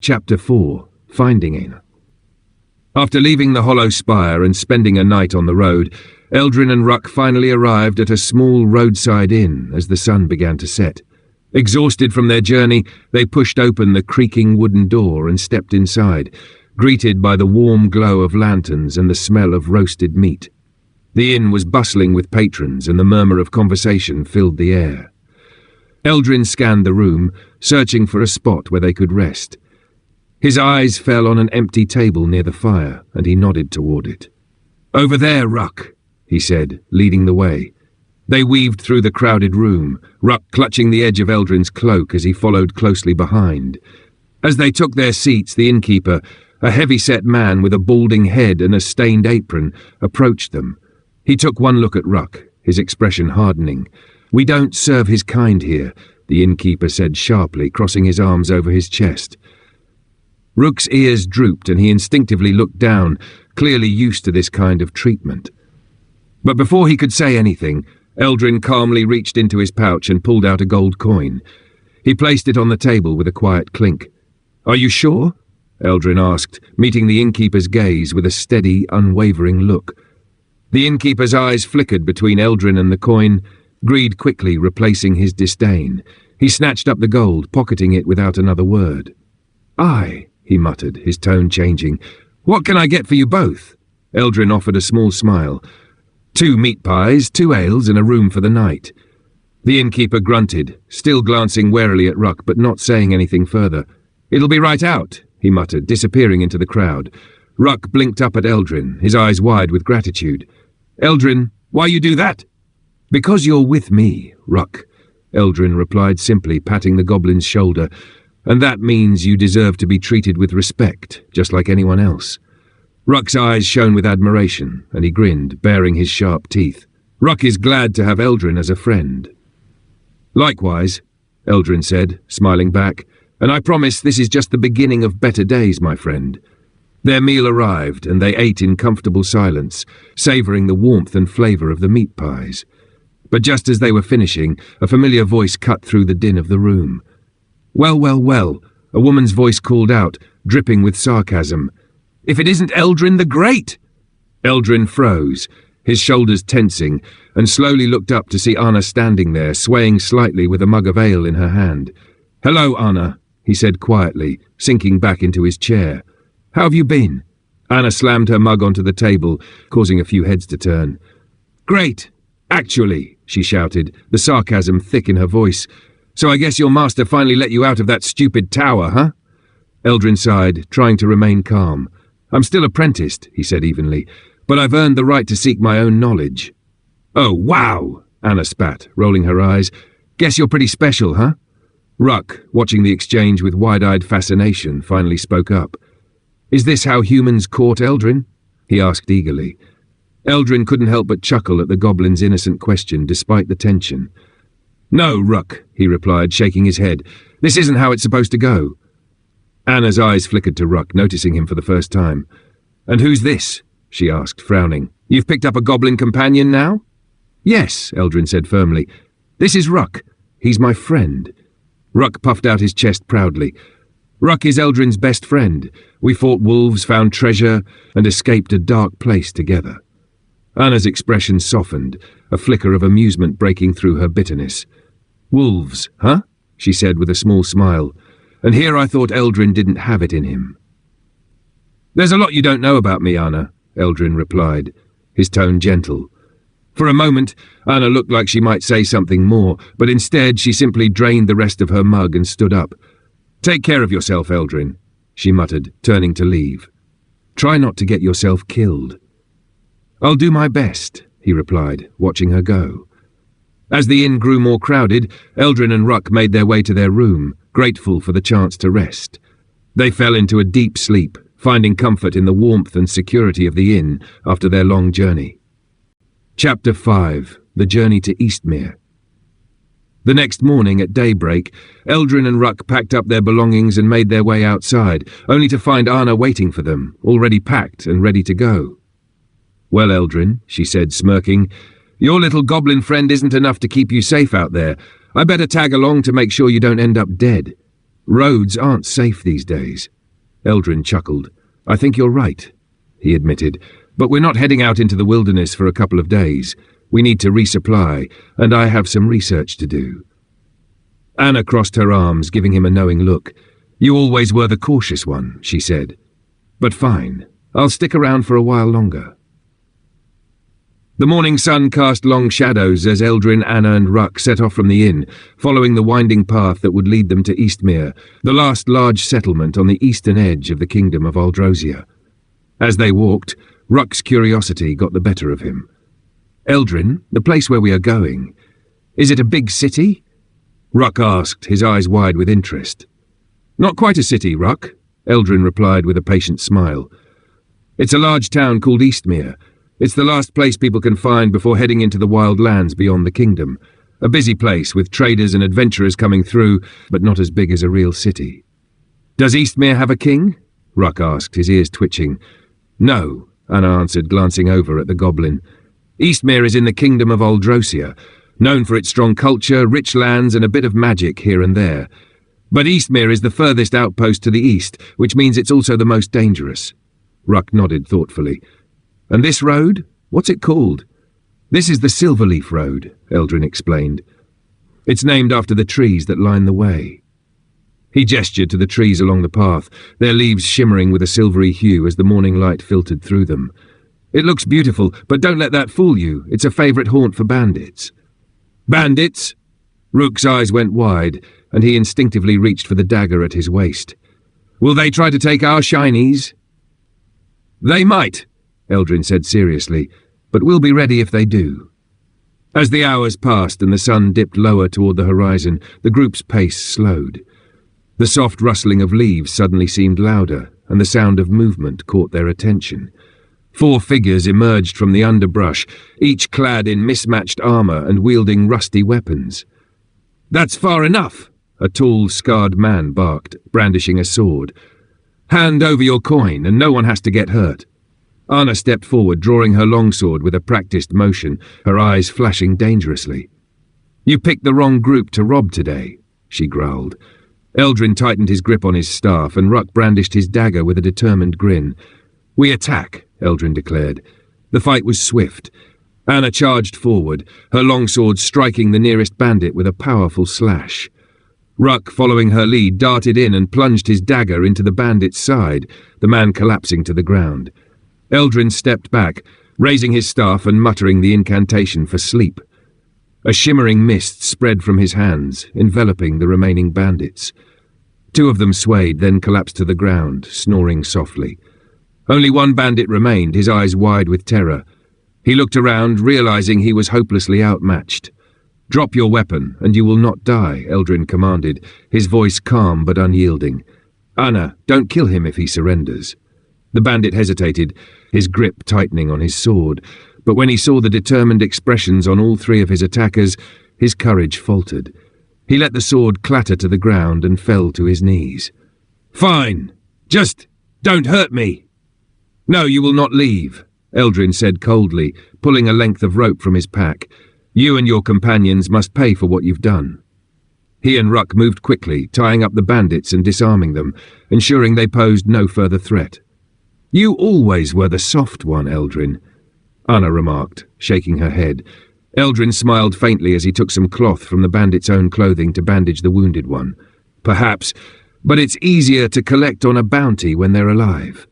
Chapter 4. Finding Anna. After leaving the hollow spire and spending a night on the road, Eldrin and Ruck finally arrived at a small roadside inn as the sun began to set. Exhausted from their journey, they pushed open the creaking wooden door and stepped inside, greeted by the warm glow of lanterns and the smell of roasted meat. The inn was bustling with patrons and the murmur of conversation filled the air. Eldrin scanned the room, searching for a spot where they could rest. His eyes fell on an empty table near the fire, and he nodded toward it. "Over there, Ruck," he said, leading the way. They weaved through the crowded room, Ruck clutching the edge of Eldrin's cloak as he followed closely behind. As they took their seats, the innkeeper, a heavy-set man with a balding head and a stained apron, approached them. He took one look at Ruck, his expression hardening. "We don't serve his kind here," the innkeeper said sharply, crossing his arms over his chest. Rook's ears drooped and he instinctively looked down, clearly used to this kind of treatment. But before he could say anything, Eldrin calmly reached into his pouch and pulled out a gold coin. He placed it on the table with a quiet clink. "Are you sure?" Eldrin asked, meeting the innkeeper's gaze with a steady, unwavering look. The innkeeper's eyes flickered between Eldrin and the coin, greed quickly replacing his disdain. He snatched up the gold, pocketing it without another word. "Aye," he muttered, his tone changing. "What can I get for you both?" Eldrin offered a small smile. "2 meat pies, 2 ales, and a room for the night." The innkeeper grunted, still glancing warily at Ruck, but not saying anything further. "It'll be right out," he muttered, disappearing into the crowd. Ruck blinked up at Eldrin, his eyes wide with gratitude. "Eldrin, why you do that?" "Because you're with me, Ruck," Eldrin replied simply, patting the goblin's shoulder. "And that means you deserve to be treated with respect, just like anyone else." Ruck's eyes shone with admiration, and he grinned, baring his sharp teeth. "Ruck is glad to have Eldrin as a friend." "Likewise," Eldrin said, smiling back, "and I promise this is just the beginning of better days, my friend." Their meal arrived, and they ate in comfortable silence, savouring the warmth and flavour of the meat pies. But just as they were finishing, a familiar voice cut through the din of the room. "Well, well, well," a woman's voice called out, dripping with sarcasm. "If it isn't Eldrin the Great!" Eldrin froze, his shoulders tensing, and slowly looked up to see Anna standing there, swaying slightly with a mug of ale in her hand. "Hello, Anna," he said quietly, sinking back into his chair. "How have you been?" Anna slammed her mug onto the table, causing a few heads to turn. "Great! Actually," she shouted, the sarcasm thick in her voice. "So I guess your master finally let you out of that stupid tower, huh?" Eldrin sighed, trying to remain calm. "I'm still apprenticed," he said evenly, "but I've earned the right to seek my own knowledge." "Oh, wow!" Anna spat, rolling her eyes. "Guess you're pretty special, huh?" Ruck, watching the exchange with wide-eyed fascination, finally spoke up. "Is this how humans court Eldrin?" he asked eagerly. Eldrin couldn't help but chuckle at the goblin's innocent question, despite the tension. "No, Ruck," he replied, shaking his head. "This isn't how it's supposed to go." Anna's eyes flickered to Ruck, noticing him for the first time. "And who's this?" she asked, frowning. "You've picked up a goblin companion now?" "Yes," Eldrin said firmly. "This is Ruck. He's my friend." Ruck puffed out his chest proudly. "Ruck is Eldrin's best friend. We fought wolves, found treasure, and escaped a dark place together." Anna's expression softened, a flicker of amusement breaking through her bitterness. "Wolves, huh?" she said with a small smile. "And here I thought Eldrin didn't have it in him." "There's a lot you don't know about me, Anna," Eldrin replied, his tone gentle. For a moment, Anna looked like she might say something more, but instead she simply drained the rest of her mug and stood up. "Take care of yourself, Eldrin," she muttered, turning to leave. "Try not to get yourself killed." "I'll do my best," he replied, watching her go. As the inn grew more crowded, Eldrin and Ruck made their way to their room, grateful for the chance to rest. They fell into a deep sleep, finding comfort in the warmth and security of the inn after their long journey. Chapter 5. The Journey to Eastmere. The next morning at daybreak, Eldrin and Ruck packed up their belongings and made their way outside, only to find Anna waiting for them, already packed and ready to go. "Well, Eldrin," she said, smirking, "your little goblin friend isn't enough to keep you safe out there. I better tag along to make sure you don't end up dead. Roads aren't safe these days." Eldrin chuckled. "I think you're right," he admitted, "but we're not heading out into the wilderness for a couple of days. We need to resupply, and I have some research to do." Anna crossed her arms, giving him a knowing look. "You always were the cautious one," she said. "But fine. I'll stick around for a while longer." The morning sun cast long shadows as Eldrin, Anna and Ruck set off from the inn, following the winding path that would lead them to Eastmere, the last large settlement on the eastern edge of the kingdom of Aldrosia. As they walked, Ruck's curiosity got the better of him. "Eldrin, the place where we are going, is it a big city?" Ruck asked, his eyes wide with interest. "Not quite a city, Ruck," Eldrin replied with a patient smile. "It's a large town called Eastmere. It's the last place people can find before heading into the wild lands beyond the kingdom. A busy place with traders and adventurers coming through, but not as big as a real city." "Does Eastmere have a king?" Ruck asked, his ears twitching. "No," Anna answered, glancing over at the goblin. "Eastmere is in the kingdom of Aldrosia, known for its strong culture, rich lands and a bit of magic here and there. But Eastmere is the furthest outpost to the east, which means it's also the most dangerous." Ruck nodded thoughtfully. "And this road? What's it called?" "This is the Silverleaf Road," Eldrin explained. "It's named after the trees that line the way." He gestured to the trees along the path, their leaves shimmering with a silvery hue as the morning light filtered through them. "It looks beautiful, but don't let that fool you. It's a favourite haunt for bandits." "Bandits?" Rook's eyes went wide, and he instinctively reached for the dagger at his waist. "Will they try to take our shinies?" "They might," Eldrin said seriously, "but we'll be ready if they do." As the hours passed and the sun dipped lower toward the horizon, the group's pace slowed. The soft rustling of leaves suddenly seemed louder, and the sound of movement caught their attention. 4 figures emerged from the underbrush, each clad in mismatched armor and wielding rusty weapons. "That's far enough," a tall, scarred man barked, brandishing a sword. "Hand over your coin, and no one has to get hurt." Anna stepped forward, drawing her longsword with a practiced motion, her eyes flashing dangerously. "You picked the wrong group to rob today," she growled. Eldrin tightened his grip on his staff, and Ruck brandished his dagger with a determined grin. "We attack," Eldrin declared. The fight was swift. Anna charged forward, her longsword striking the nearest bandit with a powerful slash. Ruck, following her lead, darted in and plunged his dagger into the bandit's side, the man collapsing to the ground. Eldrin stepped back, raising his staff and muttering the incantation for sleep. A shimmering mist spread from his hands, enveloping the remaining bandits. 2 of them swayed, then collapsed to the ground, snoring softly. Only 1 bandit remained, his eyes wide with terror. He looked around, realizing he was hopelessly outmatched. "Drop your weapon, and you will not die," Eldrin commanded, his voice calm but unyielding. "Anna, don't kill him if he surrenders." The bandit hesitated, his grip tightening on his sword, but when he saw the determined expressions on all 3 of his attackers, his courage faltered. He let the sword clatter to the ground and fell to his knees. "Fine. Just don't hurt me." "No, you will not leave," Eldrin said coldly, pulling a length of rope from his pack. "You and your companions must pay for what you've done." He and Ruck moved quickly, tying up the bandits and disarming them, ensuring they posed no further threat. "You always were the soft one, Eldrin," Anna remarked, shaking her head. Eldrin smiled faintly as he took some cloth from the bandit's own clothing to bandage the wounded one. "Perhaps, but it's easier to collect on a bounty when they're alive."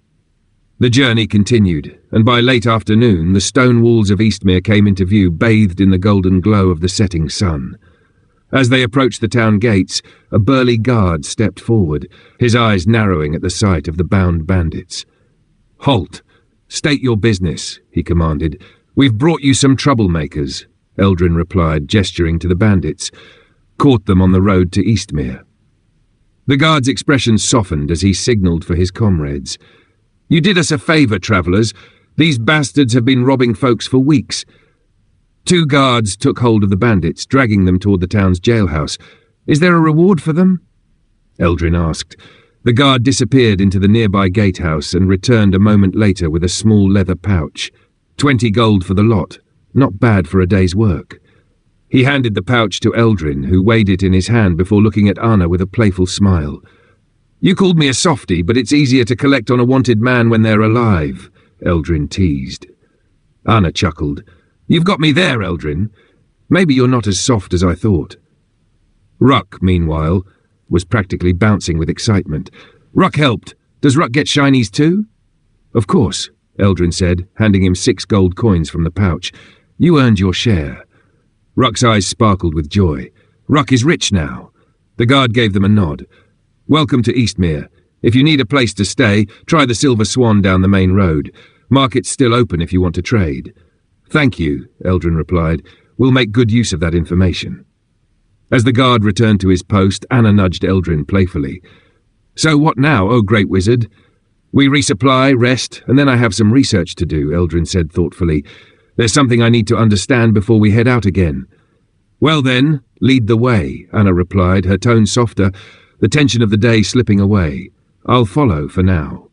The journey continued, and by late afternoon the stone walls of Eastmere came into view, bathed in the golden glow of the setting sun. As they approached the town gates, a burly guard stepped forward, his eyes narrowing at the sight of the bound bandits. "Halt! State your business," he commanded. "We've brought you some troublemakers," Eldrin replied, gesturing to the bandits. "Caught them on the road to Eastmere." The guard's expression softened as he signalled for his comrades. "You did us a favour, travellers. These bastards have been robbing folks for weeks." 2 guards took hold of the bandits, dragging them toward the town's jailhouse. "Is there a reward for them?" Eldrin asked. The guard disappeared into the nearby gatehouse and returned a moment later with a small leather pouch. 20 gold for the lot. Not bad for a day's work. He handed the pouch to Eldrin, who weighed it in his hand before looking at Anna with a playful smile. You called me a softy, but it's easier to collect on a wanted man when they're alive, Eldrin teased. Anna chuckled. You've got me there, Eldrin. Maybe you're not as soft as I thought. Ruck, meanwhile, was practically bouncing with excitement. Ruck helped. Does Ruck get shinies too? Of course, Eldrin said, handing him 6 gold coins from the pouch. You earned your share. Ruck's eyes sparkled with joy. Ruck is rich now. The guard gave them a nod. Welcome to Eastmere. If you need a place to stay, try the Silver Swan down the main road. Market's still open if you want to trade. Thank you, Eldrin replied. We'll make good use of that information. As the guard returned to his post, Anna nudged Eldrin playfully. So what now, oh great wizard? We resupply, rest, and then I have some research to do, Eldrin said thoughtfully. There's something I need to understand before we head out again. Well then, lead the way, Anna replied, her tone softer, the tension of the day slipping away. I'll follow for now.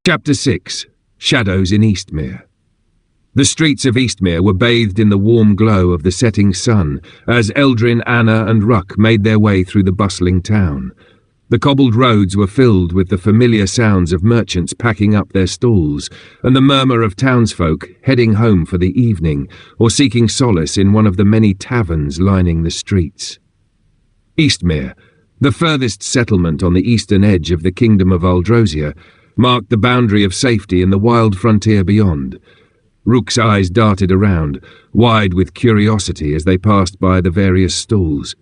Chapter 6. Shadows in Eastmere. The streets of Eastmere were bathed in the warm glow of the setting sun as Eldrin, Anna and Ruck made their way through the bustling town. The cobbled roads were filled with the familiar sounds of merchants packing up their stalls and the murmur of townsfolk heading home for the evening or seeking solace in one of the many taverns lining the streets. Eastmere, the furthest settlement on the eastern edge of the kingdom of Aldrosia, marked the boundary of safety in the wild frontier beyond. Rook's eyes darted around, wide with curiosity as they passed by the various stalls.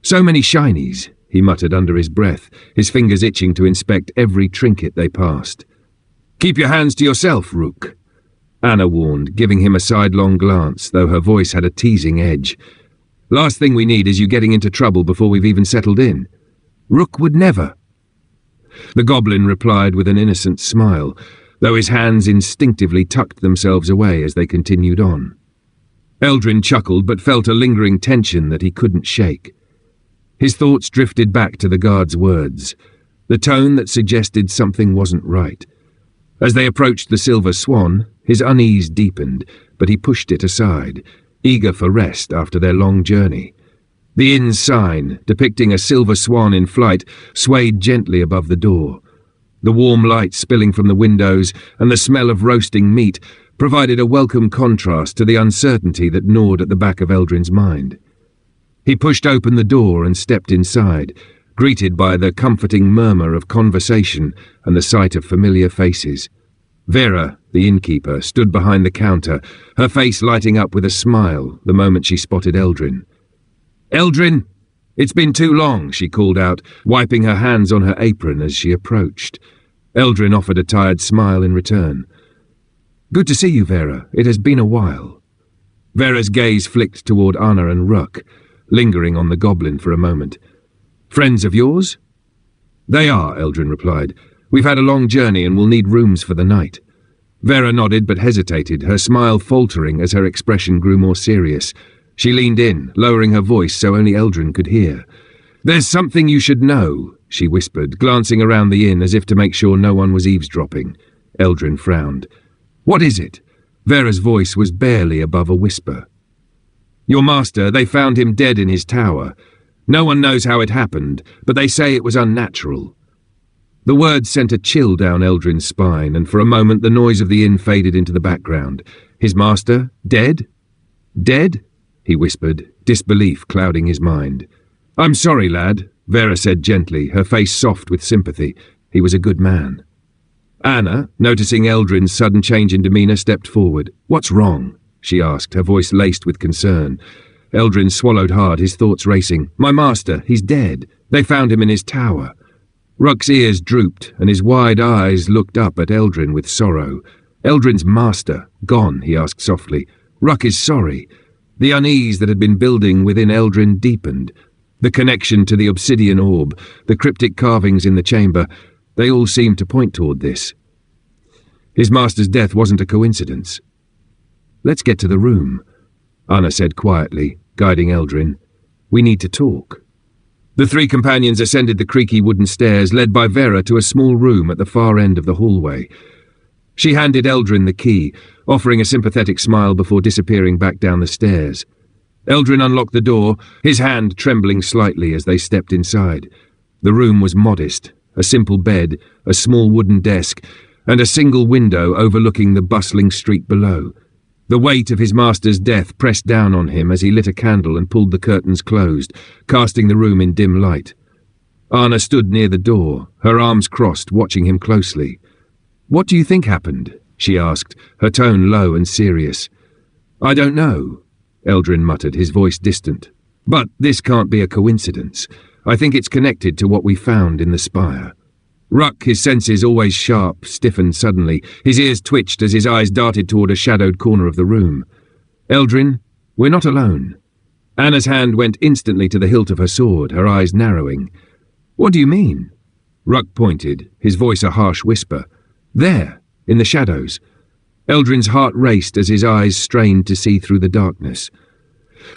So many shinies, he muttered under his breath, his fingers itching to inspect every trinket they passed. Keep your hands to yourself, Rook, Anna warned, giving him a sidelong glance, though her voice had a teasing edge. Last thing we need is you getting into trouble before we've even settled in. Rook would never. The goblin replied with an innocent smile, though his hands instinctively tucked themselves away as they continued on. Eldrin chuckled but felt a lingering tension that he couldn't shake. His thoughts drifted back to the guard's words, the tone that suggested something wasn't right. As they approached the Silver Swan, his unease deepened, but he pushed it aside, eager for rest after their long journey. The inn's sign, depicting a silver swan in flight, swayed gently above the door. The warm light spilling from the windows and the smell of roasting meat provided a welcome contrast to the uncertainty that gnawed at the back of Eldrin's mind. He pushed open the door and stepped inside, greeted by the comforting murmur of conversation and the sight of familiar faces. Vera, the innkeeper, stood behind the counter, her face lighting up with a smile the moment she spotted Eldrin. "Eldrin, it's been too long," she called out, wiping her hands on her apron as she approached. Eldrin offered a tired smile in return. "Good to see you, Vera. It has been a while." Vera's gaze flicked toward Anna and Ruck, lingering on the goblin for a moment. "Friends of yours?" "They are," Eldrin replied. "We've had a long journey and will need rooms for the night." Vera nodded but hesitated, her smile faltering as her expression grew more serious. She leaned in, lowering her voice so only Eldrin could hear. "There's something you should know," she whispered, glancing around the inn as if to make sure no one was eavesdropping. Eldrin frowned. "What is it?" Vera's voice was barely above a whisper. "Your master, they found him dead in his tower. No one knows how it happened, but they say it was unnatural." The words sent a chill down Eldrin's spine, and for a moment the noise of the inn faded into the background. "His master? Dead?" "Dead?" he whispered, disbelief clouding his mind. "I'm sorry, lad," Vera said gently, her face soft with sympathy. "He was a good man." Anna, noticing Eldrin's sudden change in demeanour, stepped forward. "What's wrong?" she asked, her voice laced with concern. Eldrin swallowed hard, his thoughts racing. "My master, he's dead. They found him in his tower." Ruck's ears drooped, and his wide eyes looked up at Eldrin with sorrow. "Eldrin's master, gone," he asked softly. "Ruck is sorry." The unease that had been building within Eldrin deepened. The connection to the obsidian orb, the cryptic carvings in the chamber, they all seemed to point toward this. His master's death wasn't a coincidence. "Let's get to the room," Anna said quietly, guiding Eldrin. "We need to talk." The three companions ascended the creaky wooden stairs, led by Vera to a small room at the far end of the hallway. She handed Eldrin the key, offering a sympathetic smile before disappearing back down the stairs. Eldrin unlocked the door, his hand trembling slightly as they stepped inside. The room was modest, a simple bed, a small wooden desk, and a single window overlooking the bustling street below. The weight of his master's death pressed down on him as he lit a candle and pulled the curtains closed, casting the room in dim light. Anna stood near the door, her arms crossed, watching him closely. "What do you think happened?" she asked, her tone low and serious. "I don't know," Eldrin muttered, his voice distant. "But this can't be a coincidence. I think it's connected to what we found in the spire." Ruck, his senses always sharp, stiffened suddenly. His ears twitched as his eyes darted toward a shadowed corner of the room. "Eldrin, we're not alone." Anna's hand went instantly to the hilt of her sword, her eyes narrowing. "What do you mean?" Ruck pointed, his voice a harsh whisper. "There, in the shadows." Eldrin's heart raced as his eyes strained to see through the darkness.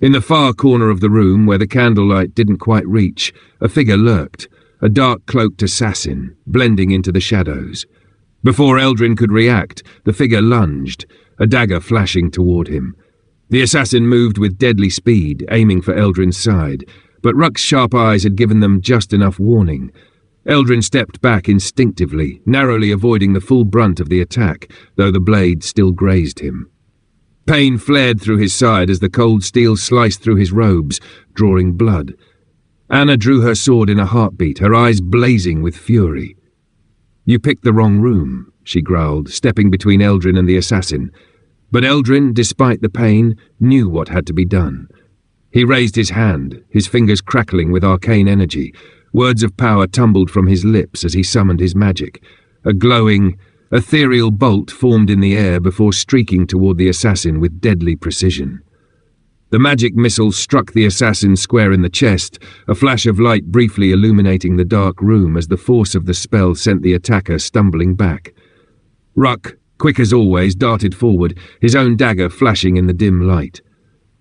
In the far corner of the room, where the candlelight didn't quite reach, a figure lurked, a dark-cloaked assassin, blending into the shadows. Before Eldrin could react, the figure lunged, a dagger flashing toward him. The assassin moved with deadly speed, aiming for Eldrin's side, but Ruck's sharp eyes had given them just enough warning. Eldrin stepped back instinctively, narrowly avoiding the full brunt of the attack, though the blade still grazed him. Pain flared through his side as the cold steel sliced through his robes, drawing blood. Anna drew her sword in a heartbeat, her eyes blazing with fury. "You picked the wrong room," she growled, stepping between Eldrin and the assassin. But Eldrin, despite the pain, knew what had to be done. He raised his hand, his fingers crackling with arcane energy. Words of power tumbled from his lips as he summoned his magic. A glowing, ethereal bolt formed in the air before streaking toward the assassin with deadly precision. The magic missile struck the assassin square in the chest, a flash of light briefly illuminating the dark room as the force of the spell sent the attacker stumbling back. Ruck, quick as always, darted forward, his own dagger flashing in the dim light.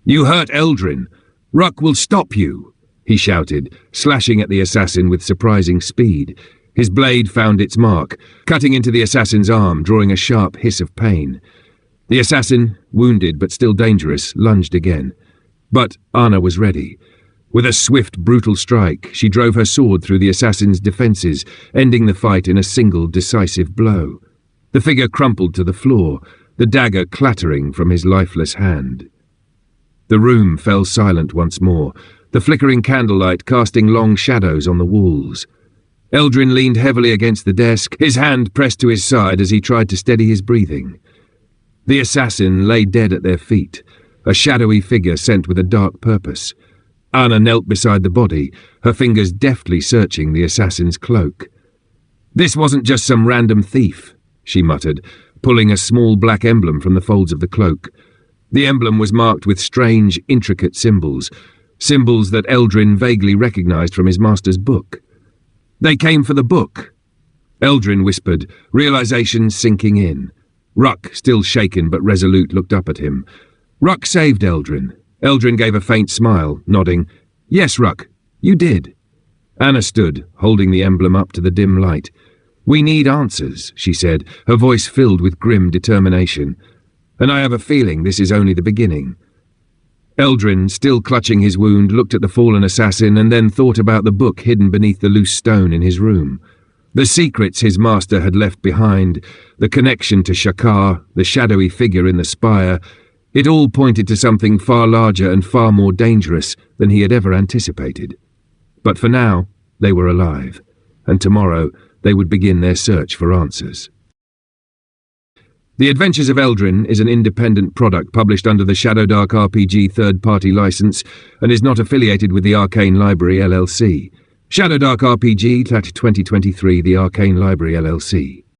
"You hurt Eldrin! Ruck will stop you!" he shouted, slashing at the assassin with surprising speed. His blade found its mark, cutting into the assassin's arm, drawing a sharp hiss of pain. The assassin, wounded but still dangerous, lunged again. But Anna was ready. With a swift, brutal strike, she drove her sword through the assassin's defences, ending the fight in a single, decisive blow. The figure crumpled to the floor, the dagger clattering from his lifeless hand. The room fell silent once more, the flickering candlelight casting long shadows on the walls. Eldrin leaned heavily against the desk, his hand pressed to his side as he tried to steady his breathing. The assassin lay dead at their feet, a shadowy figure sent with a dark purpose. Anna knelt beside the body, her fingers deftly searching the assassin's cloak. "This wasn't just some random thief," she muttered, pulling a small black emblem from the folds of the cloak. The emblem was marked with strange, intricate symbols that Eldrin vaguely recognized from his master's book. "They came for the book," Eldrin whispered, realization sinking in. Ruck, still shaken but resolute, looked up at him. "Ruck saved Eldrin." Eldrin gave a faint smile, nodding. "Yes, Ruck, you did." Anna stood, holding the emblem up to the dim light. "We need answers," she said, her voice filled with grim determination. "And I have a feeling this is only the beginning." Eldrin, still clutching his wound, looked at the fallen assassin and then thought about the book hidden beneath the loose stone in his room. The secrets his master had left behind, the connection to Shakar, the shadowy figure in the spire, it all pointed to something far larger and far more dangerous than he had ever anticipated. But for now, they were alive, and tomorrow they would begin their search for answers. The Adventures of Eldrin is an independent product published under the Shadowdark RPG third-party license and is not affiliated with the Arcane Library LLC. Shadowdark RPG, 2023, the Arcane Library LLC.